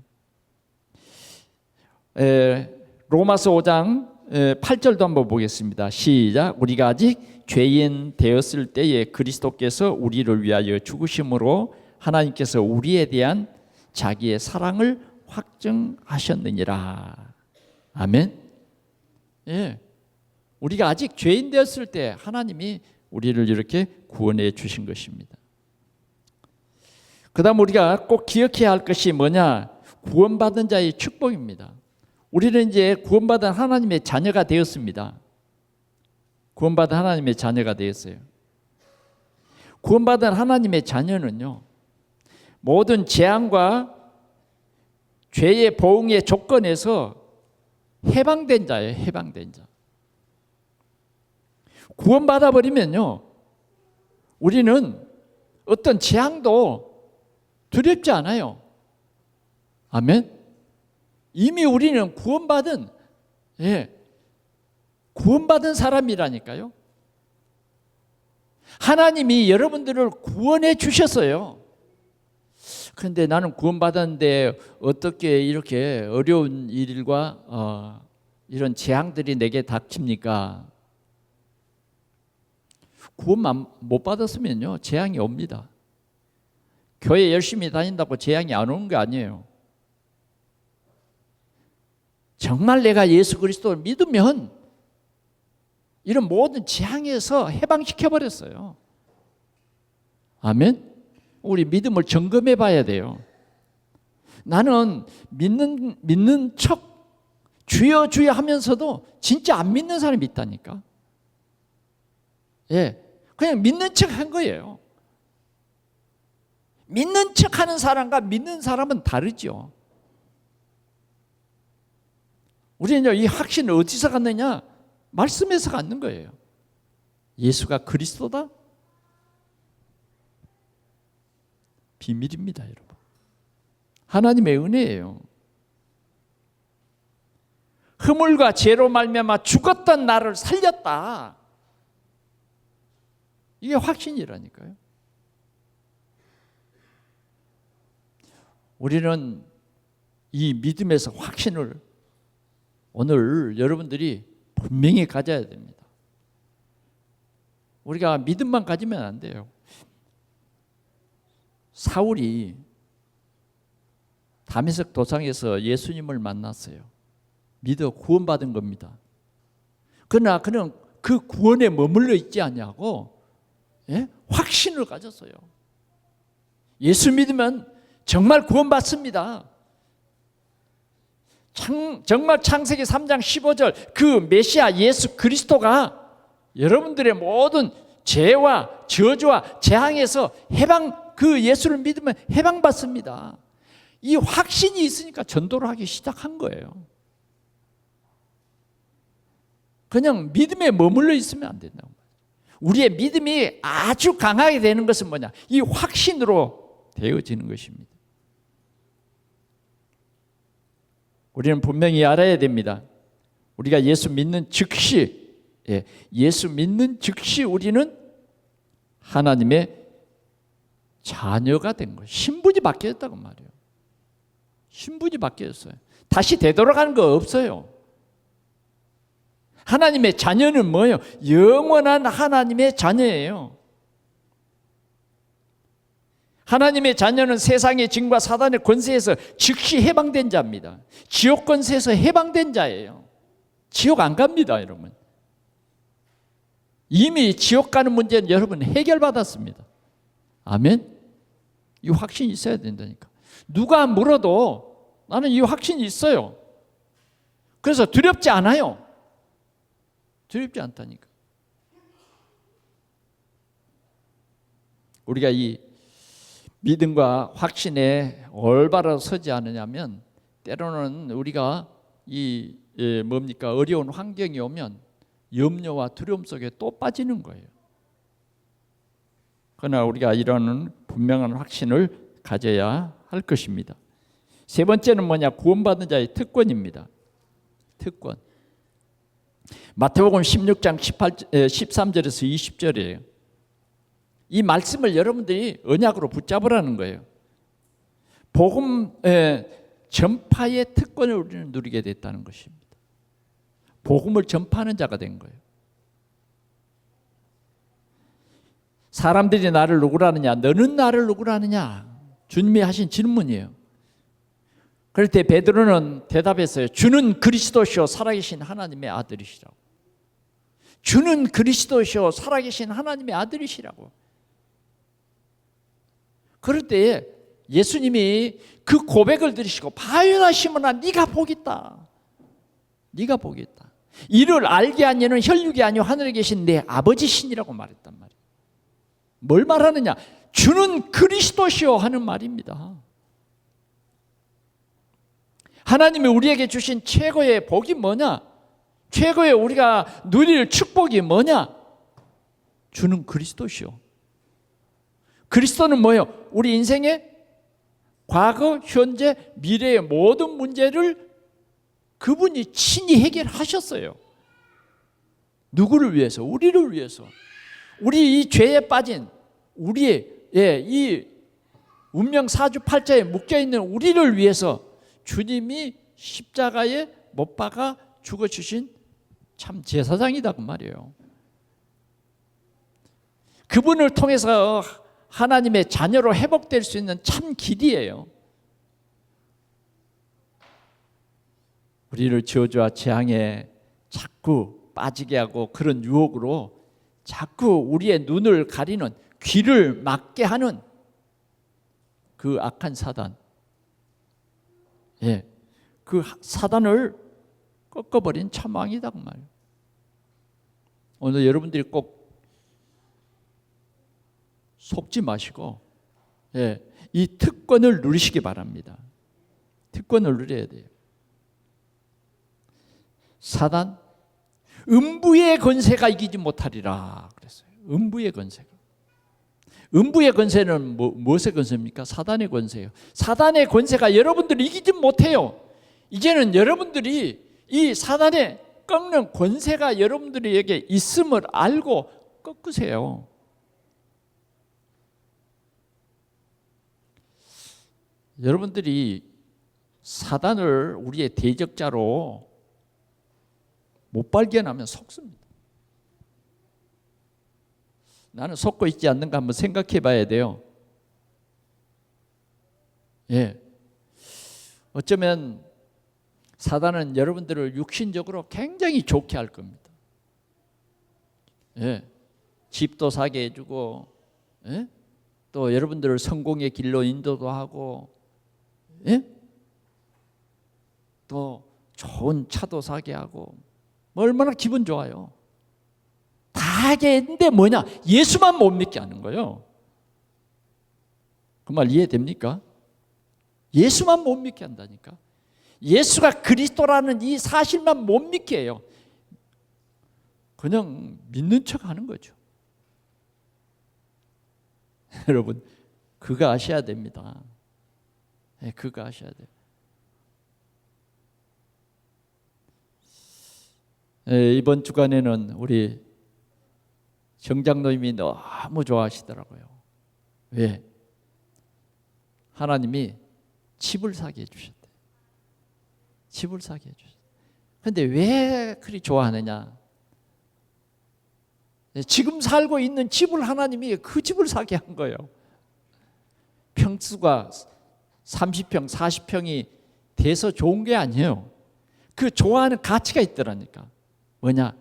로마서 5장 8절도 한번 보겠습니다. 시작. 우리가 아직 죄인 되었을 때에 그리스도께서 우리를 위하여 죽으심으로 하나님께서 우리에 대한 자기의 사랑을 확증하셨느니라. 아멘. 예, 우리가 아직 죄인 되었을 때 하나님이 우리를 이렇게 구원해 주신 것입니다. 그 다음 우리가 꼭 기억해야 할 것이 뭐냐? 구원받은 자의 축복입니다. 우리는 이제 구원받은 하나님의 자녀가 되었습니다. 구원받은 하나님의 자녀가 되었어요. 구원받은 하나님의 자녀는요, 모든 재앙과 죄의 보응의 조건에서 해방된 자예요. 해방된 자. 구원받아 버리면요, 우리는 어떤 재앙도 두렵지 않아요. 아멘. 이미 우리는 구원받은 사람이라니까요. 하나님이 여러분들을 구원해 주셨어요. 그런데 나는 구원받았는데 어떻게 이렇게 어려운 일과 이런 재앙들이 내게 닥칩니까? 구원만 못 받았으면요, 재앙이 옵니다. 교회 열심히 다닌다고 재앙이 안 오는 게 아니에요. 정말 내가 예수 그리스도를 믿으면 이런 모든 재앙에서 해방시켜 버렸어요. 아멘. 우리 믿음을 점검해 봐야 돼요. 나는 믿는 척 주여 주여 하면서도 진짜 안 믿는 사람이 있다니까. 예, 그냥 믿는 척 한 거예요. 믿는 척 하는 사람과 믿는 사람은 다르죠. 우리는 이 확신을 어디서 갖느냐? 말씀에서 갖는 거예요. 예수가 그리스도다? 비밀입니다, 여러분. 하나님의 은혜예요. 허물과 죄로 말미암아 죽었던 나를 살렸다. 이게 확신이라니까요. 우리는 이 믿음에서 확신을 오늘 여러분들이 분명히 가져야 됩니다. 우리가 믿음만 가지면 안 돼요. 사울이 다메섹 도상에서 예수님을 만났어요. 믿어 구원받은 겁니다. 그러나 그는 그 구원에 머물러 있지 않냐고 확신을 가졌어요. 예수 믿으면 정말 구원받습니다. 정말 창세기 3장 15절 그 메시아 예수 그리스도가 여러분들의 모든 죄와 저주와 재앙에서 그 예수를 믿으면 해방받습니다. 이 확신이 있으니까 전도를 하기 시작한 거예요. 그냥 믿음에 머물러 있으면 안 된다고. 우리의 믿음이 아주 강하게 되는 것은 뭐냐? 이 확신으로 되어지는 것입니다. 우리는 분명히 알아야 됩니다. 우리가 예수 믿는 즉시 우리는 하나님의 자녀가 된 거예요. 신분이 바뀌었다고 말이에요. 신분이 바뀌었어요. 다시 되돌아가는 거 없어요. 하나님의 자녀는 뭐예요? 영원한 하나님의 자녀예요. 하나님의 자녀는 세상의 증과 사단의 권세에서 즉시 해방된 자입니다. 지옥 권세에서 해방된 자예요. 지옥 안 갑니다, 여러분. 이미 지옥 가는 문제는 여러분 해결받았습니다. 아멘. 이 확신이 있어야 된다니까. 누가 물어도 나는 이 확신이 있어요. 그래서 두렵지 않아요. 두렵지 않다니까. 우리가 이 믿음과 확신에 올바로 서지 않으냐면 때로는 우리가 어려운 환경이 오면 염려와 두려움 속에 또 빠지는 거예요. 그러나 우리가 이런 분명한 확신을 가져야 할 것입니다. 세 번째는 뭐냐? 구원받은 자의 특권입니다. 특권. 마태복음 16장 13절에서 20절이에요. 이 말씀을 여러분들이 언약으로 붙잡으라는 거예요. 복음 전파의 특권을 우리는 누리게 됐다는 것입니다. 복음을 전파하는 자가 된 거예요. 사람들이 나를 누구라느냐? 너는 나를 누구라느냐? 주님이 하신 질문이에요. 그럴 때 베드로는 대답했어요. 주는 그리스도시요 살아계신 하나님의 아들이시라고. 주는 그리스도시요 살아계신 하나님의 아들이시라고. 그럴 때 예수님이 그 고백을 들으시고 바요나 시몬아 네가 복이 있다. 네가 복이 있다. 이를 알게 한 이는 혈육이 아니요 하늘에 계신 내 아버지시니라고 말했단 말이에요. 뭘 말하느냐? 주는 그리스도시요 하는 말입니다. 하나님이 우리에게 주신 최고의 복이 뭐냐? 최고의 우리가 누릴 축복이 뭐냐? 주는 그리스도시요. 그리스도는 뭐예요? 우리 인생의 과거, 현재, 미래의 모든 문제를 그분이 친히 해결하셨어요. 누구를 위해서? 우리를 위해서. 우리 이 죄에 빠진 우리의 이 운명 사주팔자에 묶여있는 우리를 위해서 주님이 십자가에 못 박아 죽어주신 참 제사장이다 그 말이에요. 그분을 통해서 하나님의 자녀로 회복될 수 있는 참 길이에요. 우리를 저주와 재앙에 자꾸 빠지게 하고 그런 유혹으로 자꾸 우리의 눈을 가리는 귀를 막게 하는 그 악한 사단, 그 사단을 꺾어버린 참왕이다 그 말이에요. 오늘 여러분들이 꼭 속지 마시고 이 특권을 누리시기 바랍니다. 특권을 누려야 돼요. 사단, 음부의 권세가 이기지 못하리라 그랬어요. 음부의 권세가. 음부의 권세는 무엇의 권세입니까? 사단의 권세예요. 사단의 권세가 여러분들을 이기지 못해요. 이제는 여러분들이 이 사단의 꺾는 권세가 여러분들에게 있음을 알고 꺾으세요. 여러분들이 사단을 우리의 대적자로 못 발견하면 속습니다. 나는 속고 있지 않는가 한번 생각해 봐야 돼요. 어쩌면 사단은 여러분들을 육신적으로 굉장히 좋게 할 겁니다. 집도 사게 해주고 또 여러분들을 성공의 길로 인도도 하고 또 좋은 차도 사게 하고 얼마나 기분 좋아요. 다 하게 했는데 뭐냐? 예수만 못 믿게 하는 거예요. 그 말 이해됩니까? 예수만 못 믿게 한다니까. 예수가 그리스도라는 이 사실만 못 믿게 해요. 그냥 믿는 척 하는 거죠. 여러분, 그거 아셔야 됩니다. 그거 아셔야 돼요. 이번 주간에는 우리 정장로님이 너무 좋아하시더라고요. 왜? 하나님이 집을 사게 해주셨대요. 집을 사게 해주셨어요. 그런데 왜 그리 좋아하느냐? 지금 살고 있는 집을 하나님이 그 집을 사게 한 거예요. 평수가 30평, 40평이 돼서 좋은 게 아니에요. 그 좋아하는 가치가 있더라니까. 뭐냐?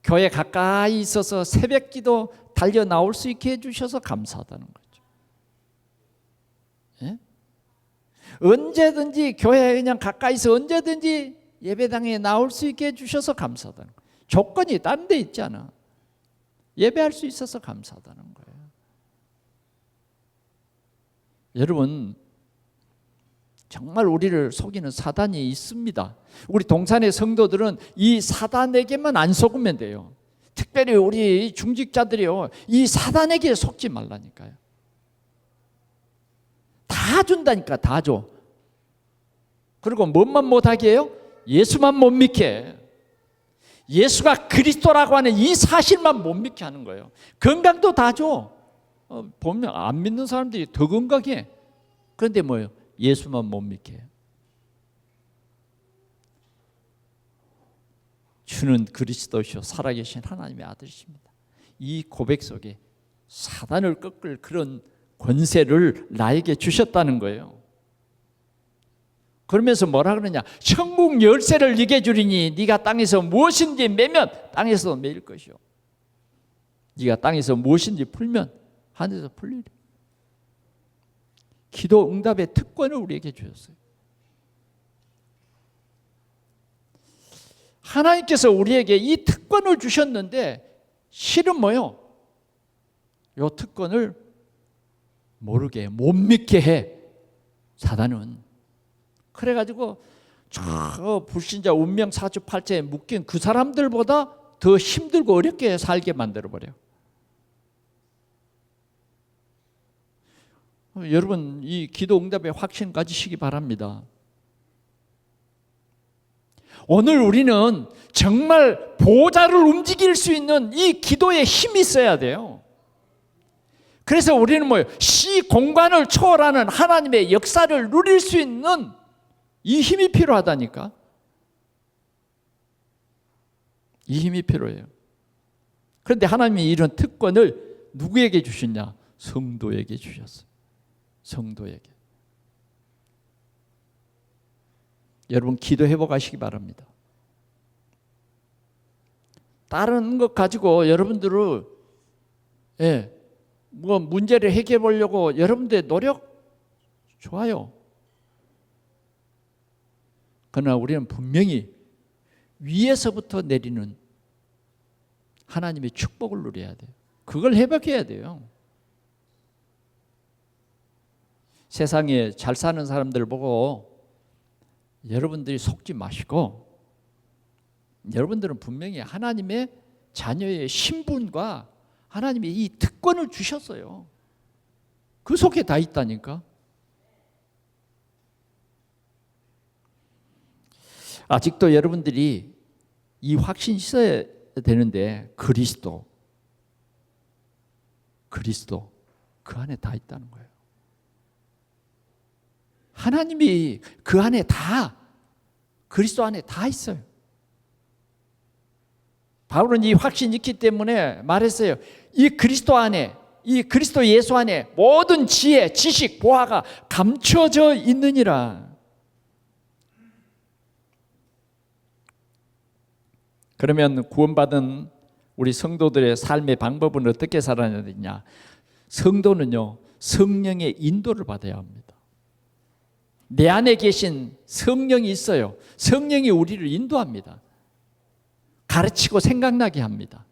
교회 가까이 있어서 새벽기도 달려 나올 수 있게 해주셔서 감사하다는 거죠. 언제든지 교회 그냥 가까이서 언제든지 예배당에 나올 수 있게 해주셔서 감사하다는 거예요. 조건이 다른 데 있잖아. 예배할 수 있어서 감사하다는 거예요. 여러분, 정말 우리를 속이는 사단이 있습니다. 우리 동산의 성도들은 이 사단에게만 안 속으면 돼요. 특별히 우리 중직자들이요, 이 사단에게 속지 말라니까요. 다 다 준다니까. 다 줘. 그리고 뭔만 못하게 해요? 예수만 못 믿게 해. 예수가 그리스도라고 하는 이 사실만 못 믿게 하는 거예요. 건강도 다 줘. 보면 안 믿는 사람들이 더 건강해. 그런데 뭐예요? 예수만 못 믿게 해요. 주는 그리스도시요 살아계신 하나님의 아들이십니다. 이 고백 속에 사단을 꺾을 그런 권세를 나에게 주셨다는 거예요. 그러면서 뭐라 그러냐? 천국 열쇠를 네게 주리니 네가 땅에서 무엇인지 매면 땅에서 매일 것이요. 네가 땅에서 무엇인지 풀면 하늘에서 풀리리. 기도 응답의 특권을 우리에게 주셨어요. 하나님께서 우리에게 이 특권을 주셨는데 실은 뭐요? 이 특권을 모르게 해, 못 믿게 해. 사단은. 그래가지고 저 불신자 운명 사주팔자에 묶인 그 사람들보다 더 힘들고 어렵게 살게 만들어버려요. 여러분 이 기도 응답의 확신 가지시기 바랍니다. 오늘 우리는 정말 보좌를 움직일 수 있는 이 기도에 힘이 있어야 돼요. 그래서 우리는 뭐예요? 시 공간을 초월하는 하나님의 역사를 누릴 수 있는 이 힘이 필요하다니까. 이 힘이 필요해요. 그런데 하나님이 이런 특권을 누구에게 주셨냐? 성도에게 주셨어요. 성도에게. 여러분 기도해보고 가시기 바랍니다. 다른 것 가지고 여러분들은 뭐 문제를 해결해 보려고 여러분들의 노력 좋아요. 그러나 우리는 분명히 위에서부터 내리는 하나님의 축복을 누려야 돼요. 그걸 회복해야 돼요. 세상에 잘 사는 사람들 보고 여러분들이 속지 마시고, 여러분들은 분명히 하나님의 자녀의 신분과 하나님이 이 특권을 주셨어요. 그 속에 다 있다니까. 아직도 여러분들이 이 확신이 있어야 되는데 그리스도 그 안에 다 있다는 거예요. 하나님이 그 안에 다, 그리스도 안에 다 있어요. 바울은 이 확신이 있기 때문에 말했어요. 이 그리스도 안에, 이 그리스도 예수 안에 모든 지혜, 지식, 보화가 감춰져 있느니라. 그러면 구원받은 우리 성도들의 삶의 방법은 어떻게 살아야 되냐? 성도는요, 성령의 인도를 받아야 합니다. 내 안에 계신 성령이 있어요. 성령이 우리를 인도합니다. 가르치고 생각나게 합니다.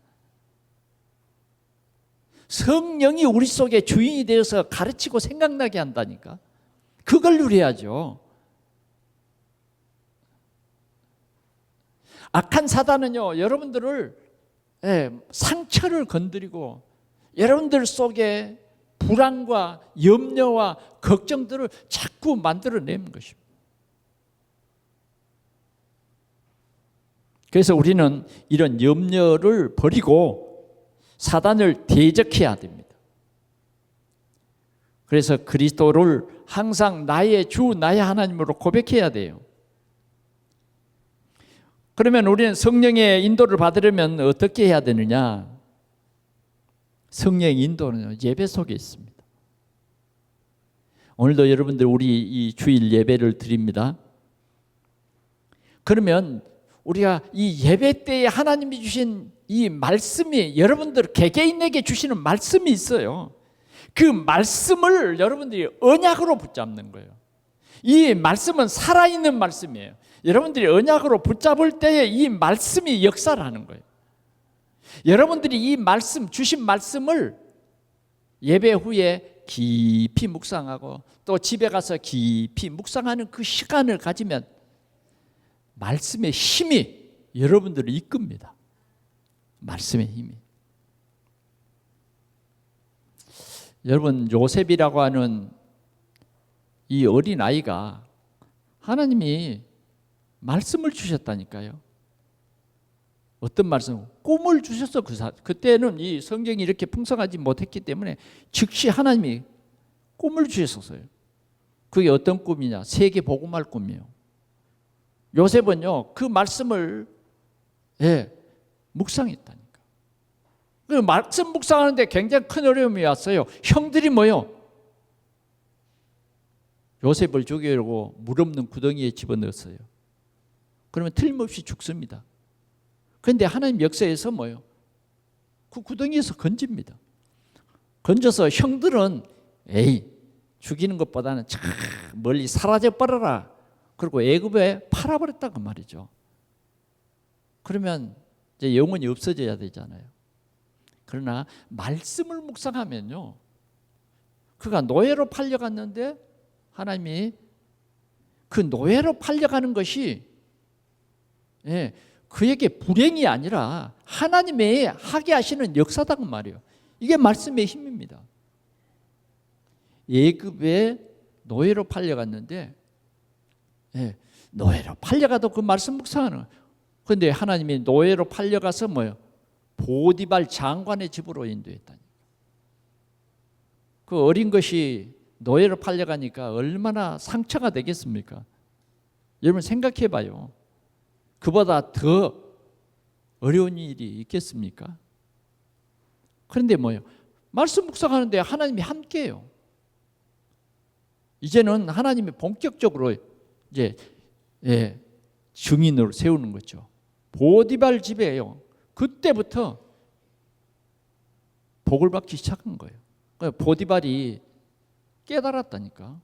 성령이 우리 속에 주인이 되어서 가르치고 생각나게 한다니까. 그걸 누려야죠. 악한 사단은요, 여러분들을 상처를 건드리고 여러분들 속에 불안과 염려와 걱정들을 자꾸 만들어내는 것입니다. 그래서 우리는 이런 염려를 버리고 사단을 대적해야 됩니다. 그래서 그리스도를 항상 나의 주, 나의 하나님으로 고백해야 돼요. 그러면 우리는 성령의 인도를 받으려면 어떻게 해야 되느냐? 성령의 인도는 예배 속에 있습니다. 오늘도 여러분들 우리 이 주일 예배를 드립니다. 그러면 우리가 이 예배 때에 하나님이 주신 이 말씀이, 여러분들 개개인에게 주시는 말씀이 있어요. 그 말씀을 여러분들이 언약으로 붙잡는 거예요. 이 말씀은 살아있는 말씀이에요. 여러분들이 언약으로 붙잡을 때에 이 말씀이 역사를 하는 거예요. 여러분들이 이 말씀, 주신 말씀을 예배 후에 깊이 묵상하고 또 집에 가서 깊이 묵상하는 그 시간을 가지면 말씀의 힘이 여러분들을 이끕니다. 말씀의 힘이. 여러분, 요셉이라고 하는 이 어린 아이가 하나님이 말씀을 주셨다니까요. 어떤 말씀? 꿈을 주셨어. 그때는 이 성경이 이렇게 풍성하지 못했기 때문에 즉시 하나님이 꿈을 주셨어요. 그게 어떤 꿈이냐? 세계 복음할 꿈이에요. 요셉은요, 그 말씀을 묵상했다니까. 그 말씀 묵상하는데 굉장히 큰 어려움이 왔어요. 형들이 뭐요? 요셉을 죽이려고 물 없는 구덩이에 집어넣었어요. 그러면 틀림없이 죽습니다. 그런데 하나님 역사에서 뭐요? 그 구덩이에서 건집니다. 건져서 형들은 죽이는 것보다는 참 멀리 사라져 버려라. 그리고 애굽에 팔아버렸다고 말이죠. 그러면 이제 영혼이 없어져야 되잖아요. 그러나 말씀을 묵상하면요, 그가 노예로 팔려갔는데 하나님이 그 노예로 팔려가는 것이 그에게 불행이 아니라 하나님의 하게 하시는 역사다고 말이에요. 이게 말씀의 힘입니다. 애굽에 노예로 팔려갔는데 노예로 팔려가도 그 말씀 묵상하는 거예요. 그런데 하나님이 노예로 팔려가서 뭐예요? 보디발 장관의 집으로 인도했다니. 그 어린 것이 노예로 팔려가니까 얼마나 상처가 되겠습니까? 여러분 생각해 봐요. 그보다 더 어려운 일이 있겠습니까? 그런데 뭐예요? 말씀 묵상하는데 하나님이 함께해요. 이제는 하나님이 본격적으로 이제 증인으로 세우는 거죠. 보디발 집에요. 그때부터 복을 받기 시작한 거예요. 보디발이 깨달았다니까.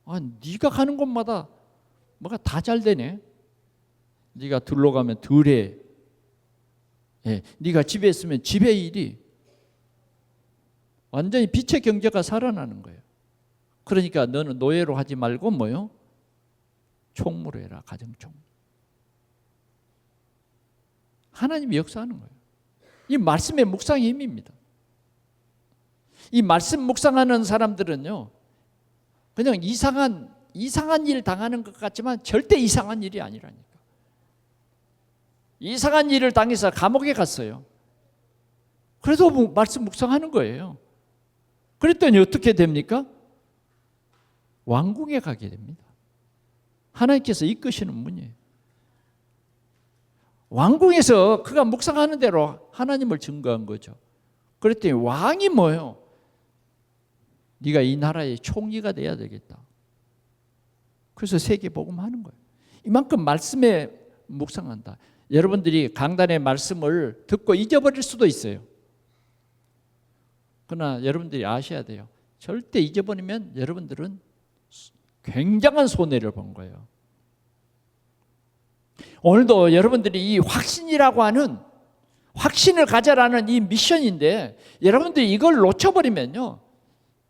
네가 가는 곳마다 뭐가 다 잘 되네. 네가 들러 가면 들에, 네가 집에 있으면 집의 일이 완전히 빛의 경제가 살아나는 거예요. 그러니까 너는 노예로 하지 말고 뭐요? 총무로 해라. 가정총무. 하나님이 역사하는 거예요. 이 말씀의 묵상의 힘입니다. 이 말씀 묵상하는 사람들은요, 그냥 이상한 일 당하는 것 같지만 절대 이상한 일이 아니라니까. 이상한 일을 당해서 감옥에 갔어요. 그래도 말씀 묵상하는 거예요. 그랬더니 어떻게 됩니까? 왕궁에 가게 됩니다. 하나님께서 이끄시는 분이에요. 왕궁에서 그가 묵상하는 대로 하나님을 증거한 거죠. 그랬더니 왕이 뭐예요? 네가 이 나라의 총리가 돼야 되겠다. 그래서 세계 복음하는 거예요. 이만큼 말씀에 묵상한다. 여러분들이 강단의 말씀을 듣고 잊어버릴 수도 있어요. 그러나 여러분들이 아셔야 돼요. 절대 잊어버리면 여러분들은 굉장한 손해를 본 거예요. 오늘도 여러분들이 이 확신이라고 하는, 확신을 가져라는 이 미션인데 여러분들이 이걸 놓쳐버리면요,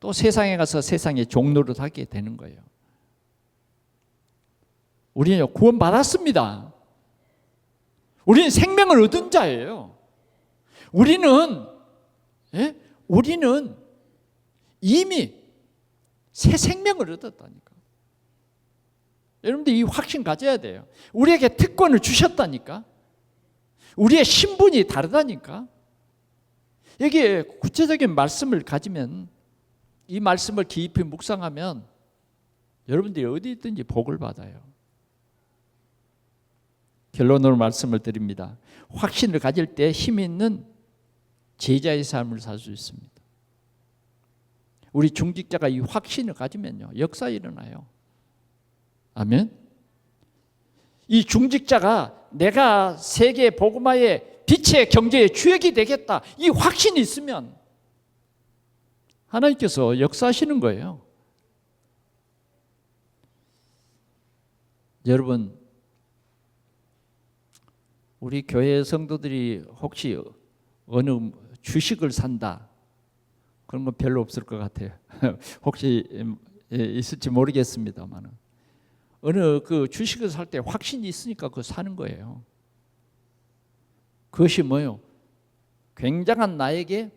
또 세상에 가서 세상의 종노릇 하게 되는 거예요. 우리는 구원받았습니다. 우리는 생명을 얻은 자예요. 우리는 이미 새 생명을 얻었다니까. 여러분들 이 확신 가져야 돼요. 우리에게 특권을 주셨다니까. 우리의 신분이 다르다니까. 여기에 구체적인 말씀을 가지면, 이 말씀을 깊이 묵상하면 여러분들이 어디 있든지 복을 받아요. 결론으로 말씀을 드립니다. 확신을 가질 때 힘 있는 제자의 삶을 살 수 있습니다. 우리 중직자가 이 확신을 가지면요, 역사 일어나요. 아멘. 이 중직자가 내가 세계 복음화의 빛의 경제의 주역이 되겠다, 이 확신이 있으면 하나님께서 역사하시는 거예요. 여러분, 우리 교회 성도들이 혹시 어느 주식을 산다, 그런 건 별로 없을 것 같아요. 혹시 있을지 모르겠습니다만, 어느 그 주식을 살 때 확신이 있으니까 그거 사는 거예요. 그것이 뭐예요? 굉장한 나에게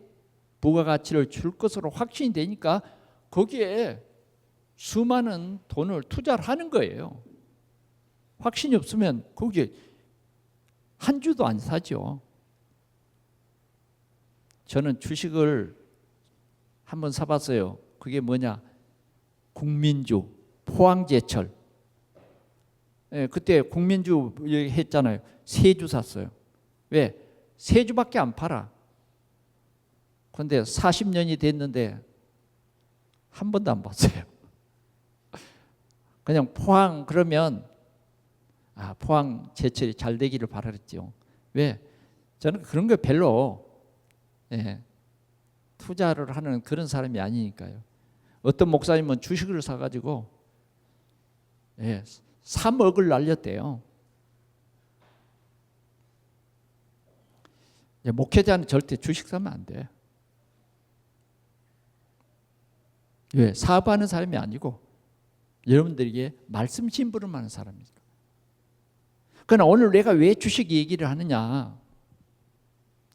부가가치를 줄 것으로 확신이 되니까 거기에 수많은 돈을 투자를 하는 거예요. 확신이 없으면 거기에 한 주도 안 사죠. 저는 주식을 한번 사봤어요. 그게 뭐냐? 국민주, 포항제철. 그때 국민주 했잖아요. 세 주 샀어요. 왜? 세 주밖에 안 팔아. 그런데 40년이 됐는데 한 번도 안 봤어요. 그냥 포항 그러면 포항 제철이 잘 되기를 바라랬죠. 왜? 저는 그런 거 별로 투자를 하는 그런 사람이 아니니까요. 어떤 목사님은 주식을 사가지고 3억을 날렸대요. 목회자는 절대 주식 사면 안 돼. 왜? 사업하는 사람이 아니고 여러분들에게 말씀 심부름 하는 사람이니까. 그러나 오늘 내가 왜 주식 얘기를 하느냐?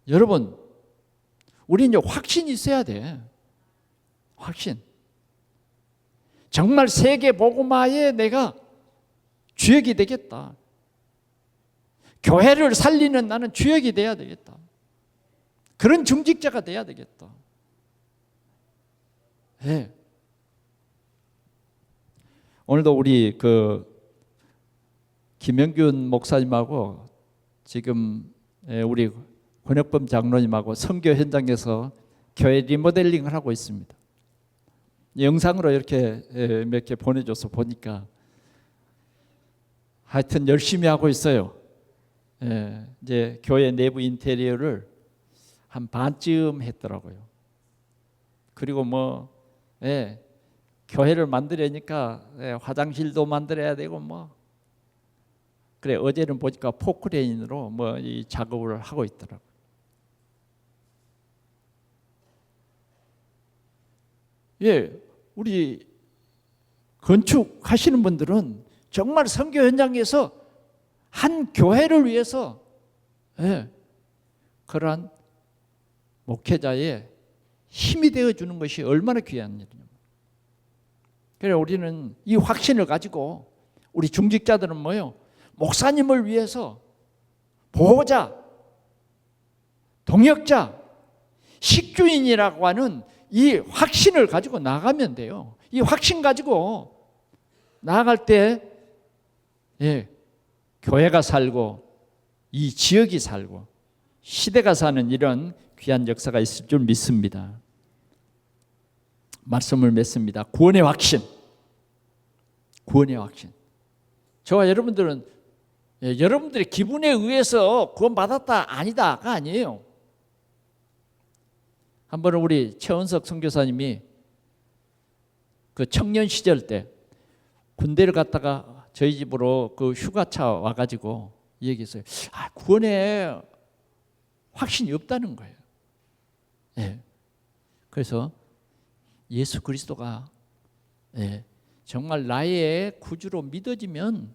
여러분, 우리 이제 확신이 있어야 돼. 확신. 정말 세계 복음화에 내가 주역이 되겠다. 교회를 살리는 나는 주역이 돼야 되겠다. 그런 중직자가 돼야 되겠다. 네. 오늘도 우리 김영균 목사님하고 지금 우리 권혁범 장로님하고 선교 현장에서 교회 리모델링을 하고 있습니다. 영상으로 이렇게 몇 개 보내줘서 보니까 하여튼 열심히 하고 있어요. 이제 교회 내부 인테리어를 한 반쯤 했더라고요. 그리고 교회를 만들려니까 화장실도 만들어야 되고 그래 어제는 보니까 포크레인으로 이 작업을 하고 있더라고요. 우리 건축하시는 분들은 정말 선교 현장에서 한 교회를 위해서 그러한 목회자의 힘이 되어주는 것이 얼마나 귀한 일이냐. 그래서 우리는 이 확신을 가지고 우리 중직자들은 목사님을 위해서 보호자, 동역자, 식주인이라고 하는 이 확신을 가지고 나가면 돼요. 이 확신 가지고 나아갈 때 교회가 살고 이 지역이 살고 시대가 사는 이런 귀한 역사가 있을 줄 믿습니다. 말씀을 맺습니다. 구원의 확신. 구원의 확신. 저와 여러분들은 여러분들의 기분에 의해서 구원받았다 아니다가 아니에요. 한번 우리 최원석 선교사님이 그 청년 시절 때 군대를 갔다가 저희 집으로 그 휴가차 와가지고 얘기했어요. 구원에 확신이 없다는 거예요. 그래서 예수 그리스도가 정말 나의 구주로 믿어지면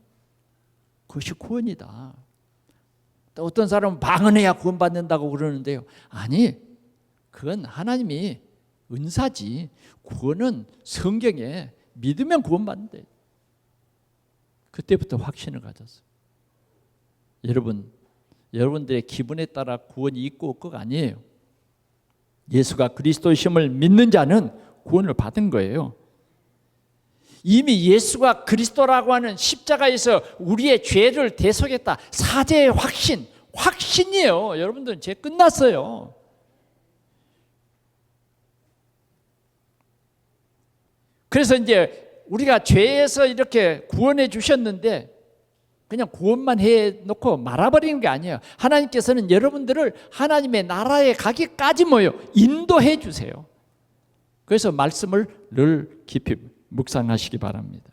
그것이 구원이다. 또 어떤 사람은 방언해야 구원받는다고 그러는데요. 아니, 그건 하나님이 은사지. 구원은 성경에 믿으면 구원받는데. 그때부터 확신을 가졌어요. 여러분들의 기분에 따라 구원이 있고 없고가 아니에요. 예수가 그리스도이심을 믿는 자는 구원을 받은 거예요. 이미 예수가 그리스도라고 하는 십자가에서 우리의 죄를 대속했다. 사죄의 확신이에요. 여러분들은 죄 끝났어요. 그래서 이제 우리가 죄에서 이렇게 구원해 주셨는데 그냥 구원만 해놓고 말아버리는 게 아니에요. 하나님께서는 여러분들을 하나님의 나라에 가기까지 인도해 주세요. 그래서 말씀을 늘 깊이 묵상하시기 바랍니다.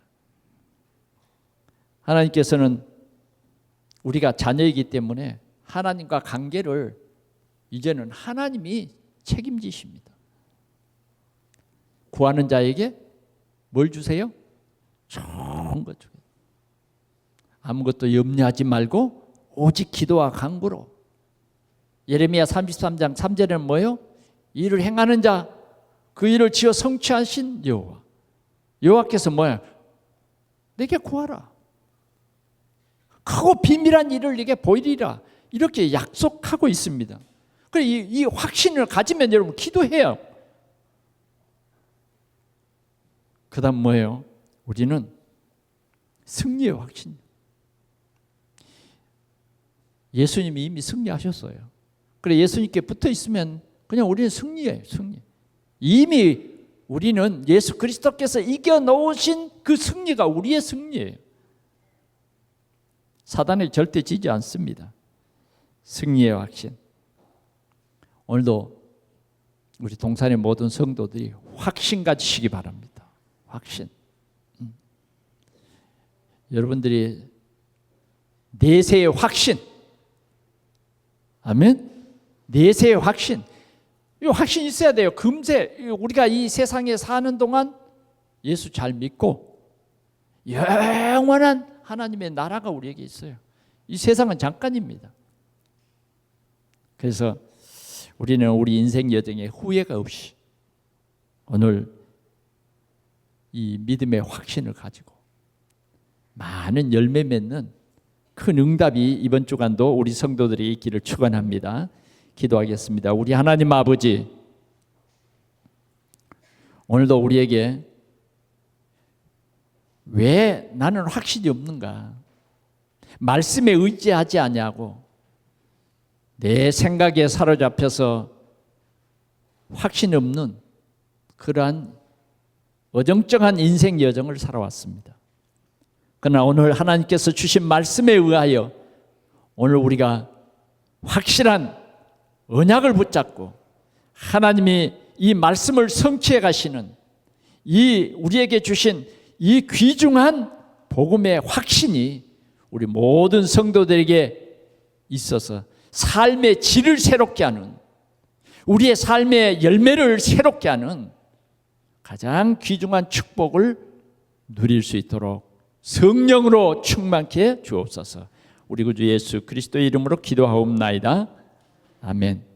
하나님께서는 우리가 자녀이기 때문에 하나님과 관계를 이제는 하나님이 책임지십니다. 구하는 자에게 뭘 주세요? 좋은 것 주세요. 아무것도 염려하지 말고 오직 기도와 간구로. 예레미야 33장 3절에는 뭐예요? 일을 행하는 자, 그 일을 지어 성취하신 여호와. 여호와께서 뭐야? 내게 구하라. 크고 비밀한 일을 내게 보이리라. 이렇게 약속하고 있습니다. 그래, 이 확신을 가지면 여러분 기도해요. 그 다음 뭐예요? 우리는 승리의 확신. 예수님이 이미 승리하셨어요. 그래, 예수님께 붙어 있으면 그냥 우리는 승리예요. 승리. 이미 우리는 예수 그리스도께서 이겨놓으신 그 승리가 우리의 승리예요. 사단에 절대 지지 않습니다. 승리의 확신. 오늘도 우리 동산의 모든 성도들이 확신 가지시기 바랍니다. 확신. 여러분들이 내세의 확신. 아멘. 내세의 확신. 이 확신 있어야 돼요. 금세 우리가 이 세상에 사는 동안 예수 잘 믿고 영원한 하나님의 나라가 우리에게 있어요. 이 세상은 잠깐입니다. 그래서 우리는 우리 인생 여정에 후회가 없이 오늘 이 믿음의 확신을 가지고 많은 열매 맺는 큰 응답이 이번 주간도 우리 성도들이 있기를 축원합니다. 기도하겠습니다. 우리 하나님 아버지, 오늘도 우리에게 왜 나는 확신이 없는가? 말씀에 의지하지 아니하고 내 생각에 사로잡혀서 확신 없는 그러한 어정쩡한 인생 여정을 살아왔습니다. 그러나 오늘 하나님께서 주신 말씀에 의하여 오늘 우리가 확실한 언약을 붙잡고 하나님이 이 말씀을 성취해 가시는 이 우리에게 주신 이 귀중한 복음의 확신이 우리 모든 성도들에게 있어서 삶의 질을 새롭게 하는, 우리의 삶의 열매를 새롭게 하는 가장 귀중한 축복을 누릴 수 있도록 성령으로 충만케 해 주옵소서. 우리 구주 예수 그리스도의 이름으로 기도하옵나이다. 아멘.